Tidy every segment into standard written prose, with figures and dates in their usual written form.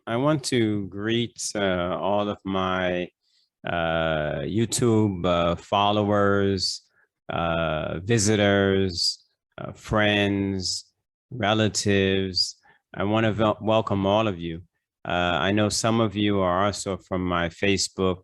I want to greet all of my YouTube followers, visitors, friends, relatives. I want to welcome all of you. I know some of you are also from my Facebook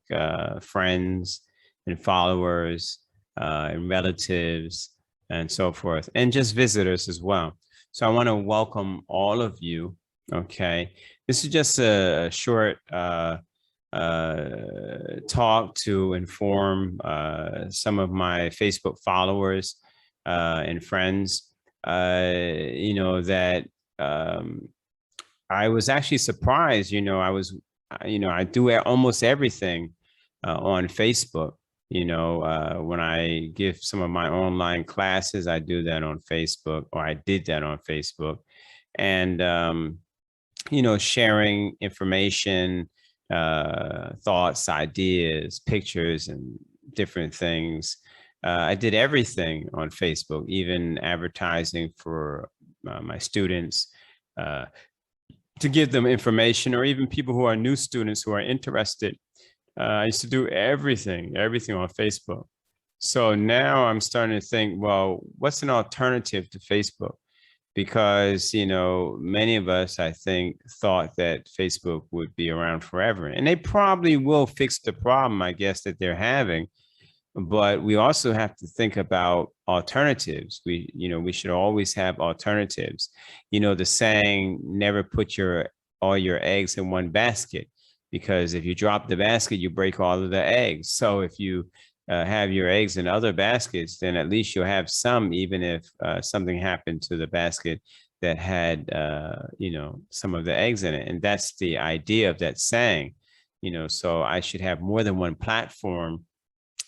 friends and followers and relatives and so forth, and just visitors as well. So I want to welcome all of you. Okay. This is just a short talk to inform some of my Facebook followers and friends, that um, I was actually surprised. I do almost everything on Facebook. When I give some of my online classes, I do that on Facebook, or I did that on Facebook. And sharing information, thoughts, ideas, pictures, and different things. I did everything on Facebook, even advertising for my students uh, to give them information, or even people who are new students who are interested. I used to do everything on Facebook. So now I'm starting to think, well, what's an alternative to Facebook? Because many of us, I think, thought that Facebook would be around forever, and they probably will fix the problem, I guess, that they're having. But we also have to think about alternatives. We should always have alternatives. The saying, never put all your eggs in one basket, because if you drop the basket, you break all of the eggs. So if you have your eggs in other baskets, then at least you'll have some, even if something happened to the basket that had, some of the eggs in it. And that's the idea of that saying. So I should have more than one platform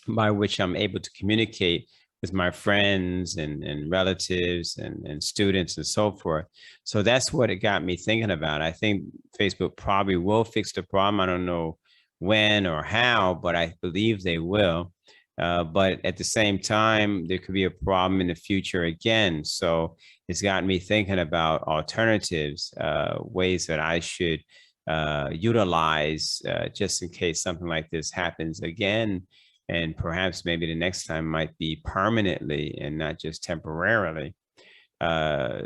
by which I'm able to communicate with my friends and relatives and students and so forth. So that's what it got me thinking about. I think Facebook probably will fix the problem. I don't know when or how, but I believe they will. But at the same time, there could be a problem in the future again. So it's got me thinking about alternatives, ways that I should utilize just in case something like this happens again. And perhaps maybe the next time might be permanently and not just temporarily.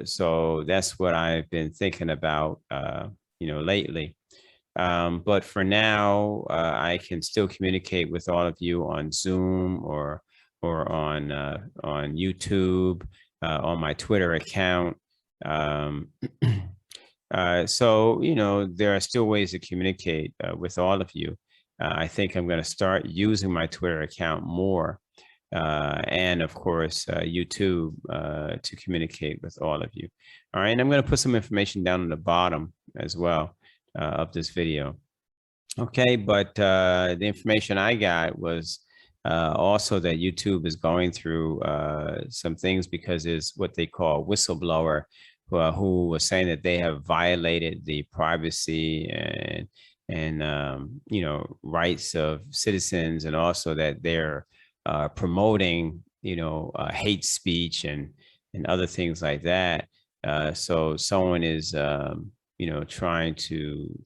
So that's what I've been thinking about, lately. But for now, I can still communicate with all of you on Zoom or on YouTube, on my Twitter account. Um, so there are still ways to communicate with all of you. I think I'm going to start using my Twitter account more, and of course YouTube to communicate with all of you. All right, and I'm going to put some information down on the bottom as well of this video. Okay, but the information I got was also that YouTube is going through some things because it's what they call whistleblower, who was saying that they have violated the privacy and rights of citizens, and also that they're promoting hate speech and other things like that. So someone is trying to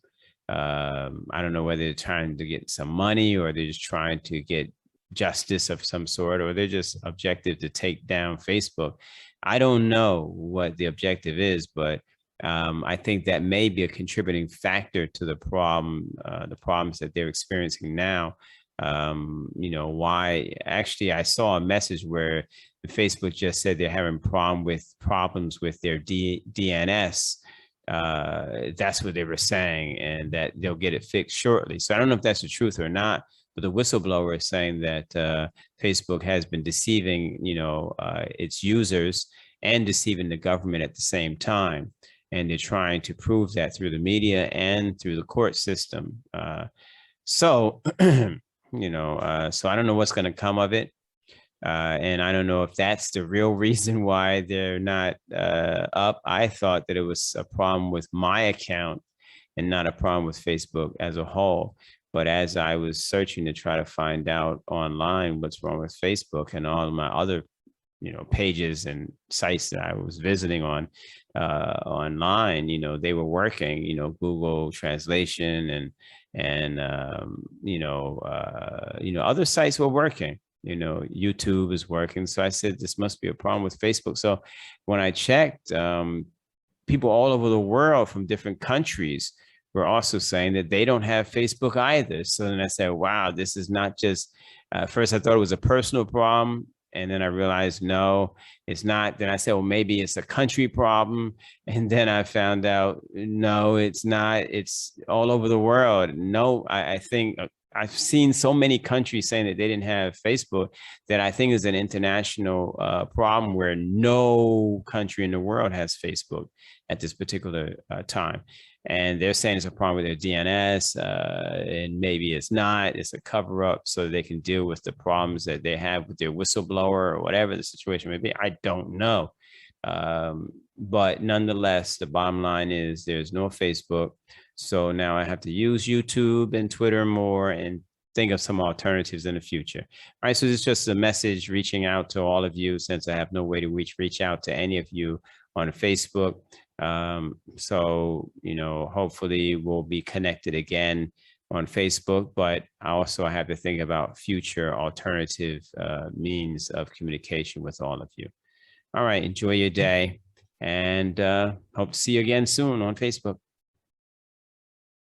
I don't know whether they're trying to get some money, or they're just trying to get justice of some sort, or they're just objective to take down Facebook. I don't know what the objective is, but I think that may be a contributing factor to the problems that they're experiencing now. Why? Actually, I saw a message where Facebook just said they're having problems with their DNS. That's what they were saying, and that they'll get it fixed shortly. So I don't know if that's the truth or not, but the whistleblower is saying that Facebook has been deceiving, its users and deceiving the government at the same time. And they're trying to prove that through the media and through the court system. So I don't know what's going to come of it. And I don't know if that's the real reason why they're not up. I thought that it was a problem with my account and not a problem with Facebook as a whole. But as I was searching to try to find out online what's wrong with Facebook and all of my other pages and sites that I was visiting on online, they were working, Google Translation and other sites were working. YouTube is working. So I said, this must be a problem with Facebook. So when I checked, people all over the world from different countries were also saying that they don't have Facebook either. So then I said, wow, this is not just, first I thought it was a personal problem. And then I realized, no, it's not. Then I said, well, maybe it's a country problem. And then I found out, no, it's not. It's all over the world. No, I think I've seen so many countries saying that they didn't have Facebook that I think is an international problem where no country in the world has Facebook at this particular time. And they're saying it's a problem with their DNS, and maybe it's not. It's a cover up so they can deal with the problems that they have with their whistleblower or whatever the situation may be. I don't know. But nonetheless, the bottom line is there's no Facebook. So now I have to use YouTube and Twitter more and think of some alternatives in the future. All right, so this is just a message reaching out to all of you, since I have no way to reach out to any of you on Facebook. So, hopefully we'll be connected again on Facebook, but I also have to think about future alternative means of communication with all of you. All right, enjoy your day, and hope to see you again soon on Facebook.